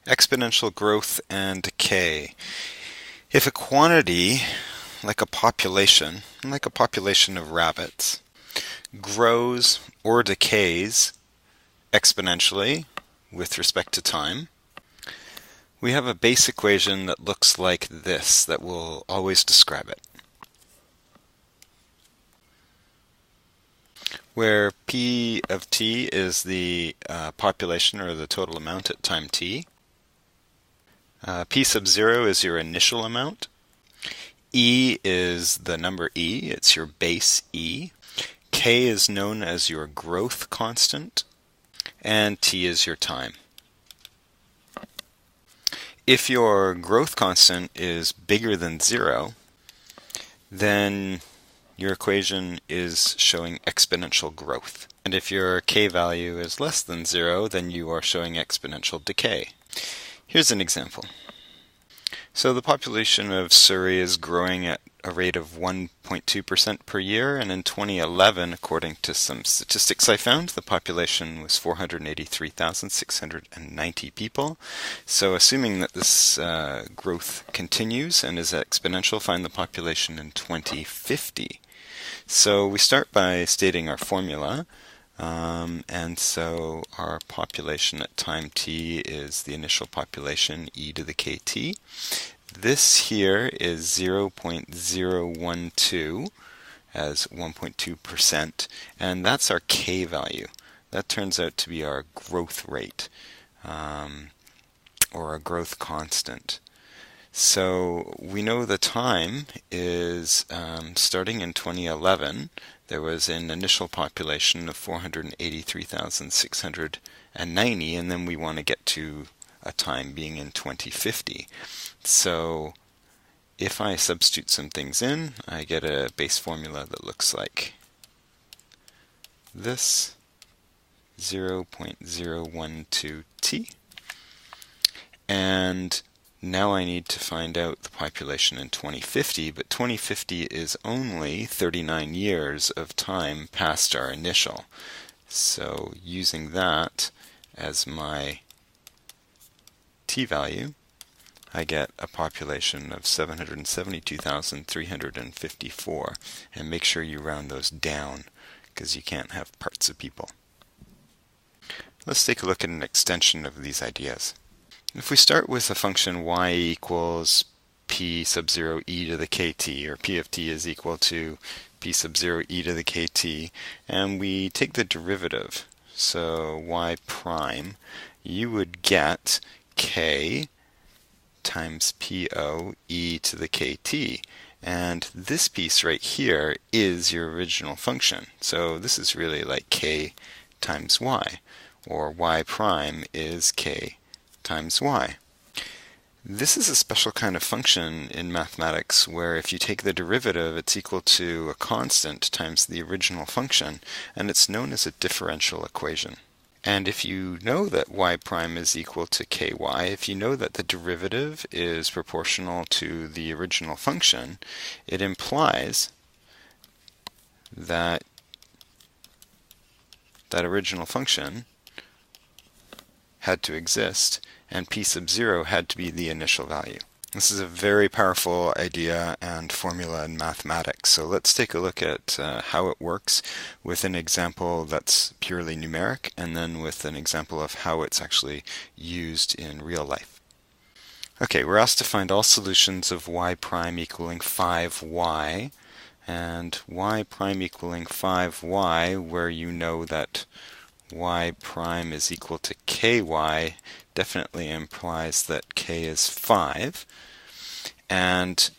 Exponential growth and decay. If a quantity, like a population of rabbits, grows or decays exponentially with respect to time, we have a base equation that looks like this that will always describe it. Where P of t is the population or the total amount at time t. P sub 0 is your initial amount. E is the number e, it's your base e. K is known as your growth constant, and t is your time. If your growth constant is bigger than 0, then your equation is showing exponential growth. And if your k value is less than 0, then you are showing exponential decay. Here's an example. So the population of Surrey is growing at a rate of 1.2% per year, and in 2011, according to some statistics I found, the population was 483,690 people. So assuming that this growth continues and is exponential, find the population in 2050. So we start by stating our formula. And so our population at time t is the initial population e to the kt. This here is 0.012 as 1.2%, and that's our k value. That turns out to be our growth rate, or a growth constant. So we know the time is starting in 2011. There was an initial population of 483,690, and then we want to get to a time being in 2050. So if I substitute some things in, I get a base formula that looks like this, 0.012t. And now I need to find out the population in 2050, but 2050 is only 39 years of time past our initial. So using that as my t value, I get a population of 772,354. And make sure you round those down, because you can't have parts of people. Let's take a look at an extension of these ideas. If we start with a function y equals p sub 0 e to the kt, or p of t is equal to p sub 0 e to the kt, and we take the derivative, so y prime, you would get k times po e to the kt. And this piece right here is your original function. So this is really like k times y, or y prime is k times y. This is a special kind of function in mathematics where if you take the derivative, it's equal to a constant times the original function, and it's known as a differential equation. And if you know that y prime is equal to ky, if you know that the derivative is proportional to the original function, it implies that that original function had to exist, and p sub 0 had to be the initial value. This is a very powerful idea and formula in mathematics. So let's take a look at how it works with an example that's purely numeric, and then with an example of how it's actually used in real life. Okay, we're asked to find all solutions of y prime equaling 5y, and y prime equaling 5y, where you know that y prime is equal to ky, definitely implies that k is 5. And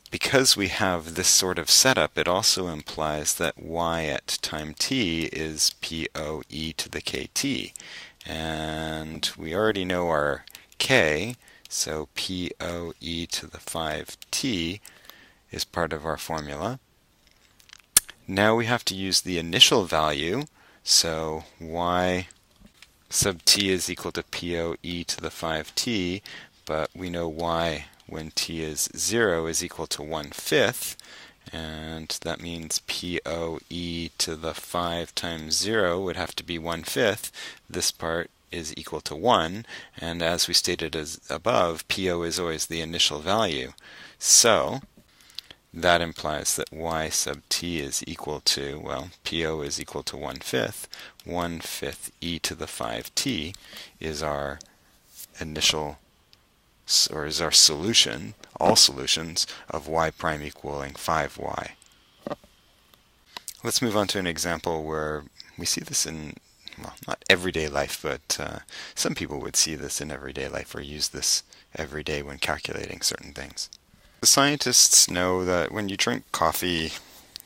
because we have this sort of setup, it also implies that y at time t is po e to the kt. And we already know our k, so po e to the 5t is part of our formula. Now we have to use the initial value. So y sub t is equal to po e to the 5t, but we know y when t is 0 is equal to 1/5, and that means po e to the 5 times 0 would have to be 1/5. This part is equal to 1, and as we stated as above, PO is always the initial value. So that implies that y sub t is equal to, well, PO is equal to 1/5. 1/5 e to the 5t is our initial, or is our solution, all solutions of y prime equaling 5y. Let's move on to an example where we see this in, well, not everyday life, but some people would see this in everyday life or use this every day when calculating certain things. The scientists know that when you drink coffee,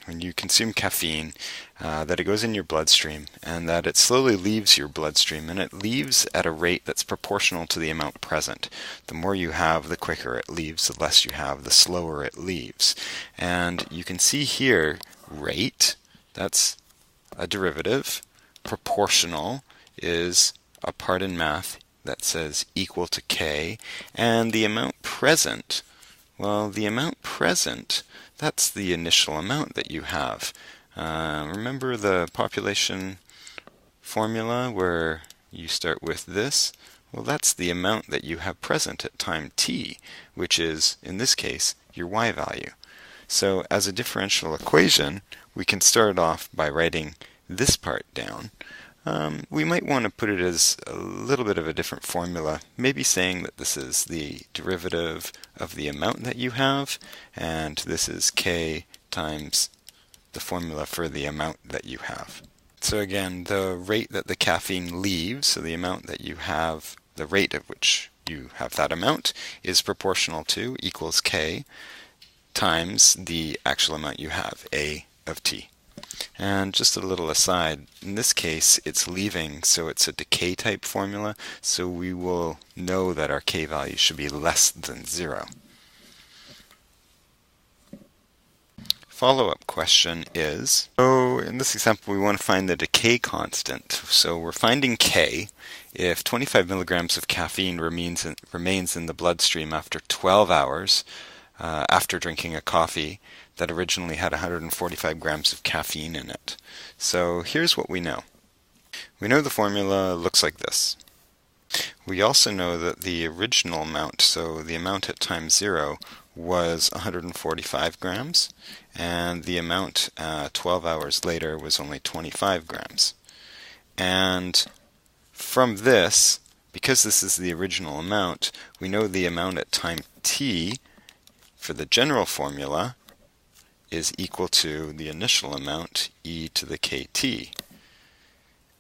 when you consume caffeine, that it goes in your bloodstream and that it slowly leaves your bloodstream, and it leaves at a rate that's proportional to the amount present. The more you have, the quicker it leaves. The less you have, the slower it leaves. And you can see here, rate, that's a derivative. Proportional is a part in math that says equal to k. And the amount present, well, the amount present, that's the initial amount that you have. Remember the population formula where you start with this? Well, that's the amount that you have present at time t, which is, in this case, your y value. So as a differential equation, we can start off by writing this part down. We might want to put it as a little bit of a different formula, maybe saying that this is the derivative of the amount that you have, and this is k times the formula for the amount that you have. So again, the rate that the caffeine leaves, so the amount that you have, the rate at which you have that amount, is proportional to, equals k, times the actual amount you have, a of t. And just a little aside, in this case it's leaving, so it's a decay type formula, so we will know that our k value should be less than 0. Follow-up question is, so in this example we want to find the decay constant. So we're finding k if 25 milligrams of caffeine remains in the bloodstream after 12 hours after drinking a coffee that originally had 145 grams of caffeine in it. So here's what we know. We know the formula looks like this. We also know that the original amount, so the amount at time 0, was 145 grams, and the amount 12 hours later was only 25 grams. And from this, because this is the original amount, we know the amount at time t for the general formula is equal to the initial amount, e to the kt.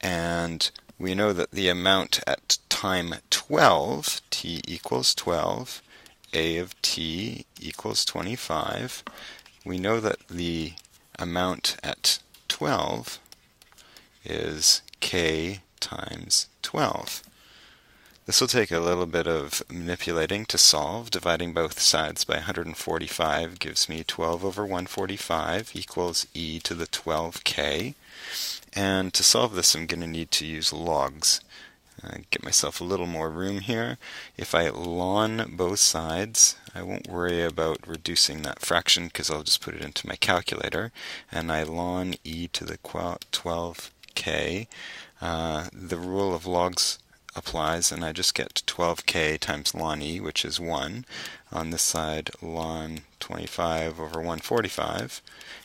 And we know that the amount at time 12, t equals 12, a of t equals 25. We know that the amount at 12 is k times 12. This will take a little bit of manipulating to solve. Dividing both sides by 145 gives me 12 over 145 equals e to the 12k. And to solve this, I'm going to need to use logs. Get myself a little more room here. If I ln both sides, I won't worry about reducing that fraction because I'll just put it into my calculator. And I ln e to the 12k. The rule of logs applies, and I just get 12k times ln e, which is 1. On this side, ln 25 over 145.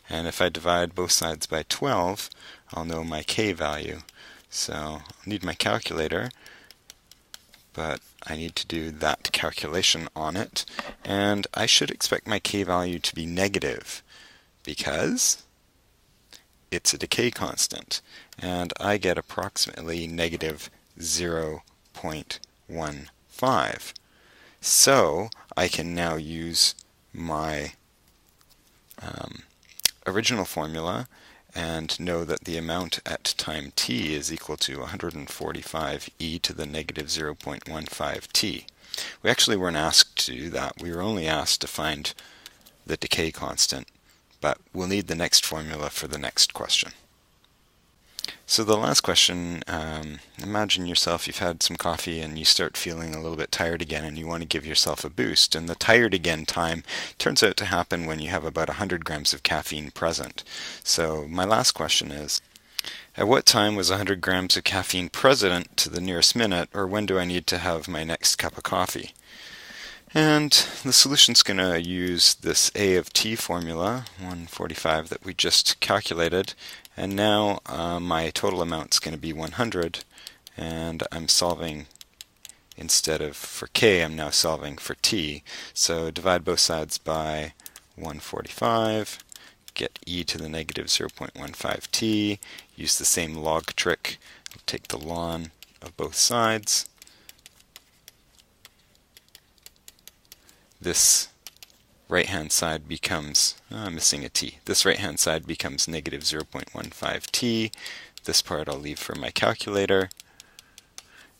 And if I divide both sides by 12, I'll know my k value. So I'll need my calculator, but I need to do that calculation on it. And I should expect my k value to be negative because it's a decay constant. And I get approximately negative 0.15. So I can now use my original formula and know that the amount at time t is equal to 145 e to the negative 0.15 t. We actually weren't asked to do that. We were only asked to find the decay constant, but we'll need the next formula for the next question. So the last question, imagine yourself, you've had some coffee and you start feeling a little bit tired again and you want to give yourself a boost. And the tired again time turns out to happen when you have about 100 grams of caffeine present. So my last question is, At what time was 100 grams of caffeine present to the nearest minute, or when do I need to have my next cup of coffee? And the solution's going to use this A of t formula, 145, that we just calculated, and now my total amount's going to be 100, and I'm solving, instead of for k, I'm now solving for t. So divide both sides by 145, get e to the negative 0.15t, use the same log trick, take the ln of both sides. This right-hand side becomes, missing a t. This right-hand side becomes negative 0.15t. This part I'll leave for my calculator.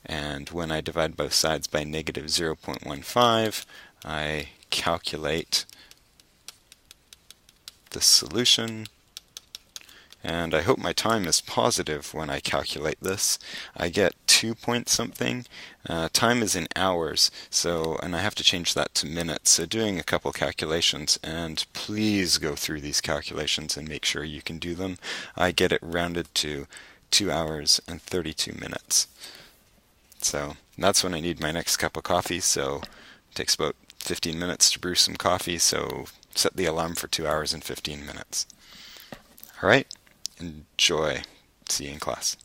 And when I divide both sides by negative 0.15, I calculate the solution. And I hope my time is positive when I calculate this. I get 2 point something. Time is in hours, and I have to change that to minutes. So doing a couple calculations, and please go through these calculations and make sure you can do them. I get it rounded to 2 hours and 32 minutes. So that's when I need my next cup of coffee. So it takes about 15 minutes to brew some coffee. So set the alarm for 2 hours and 15 minutes. All right. Enjoy. See you in class.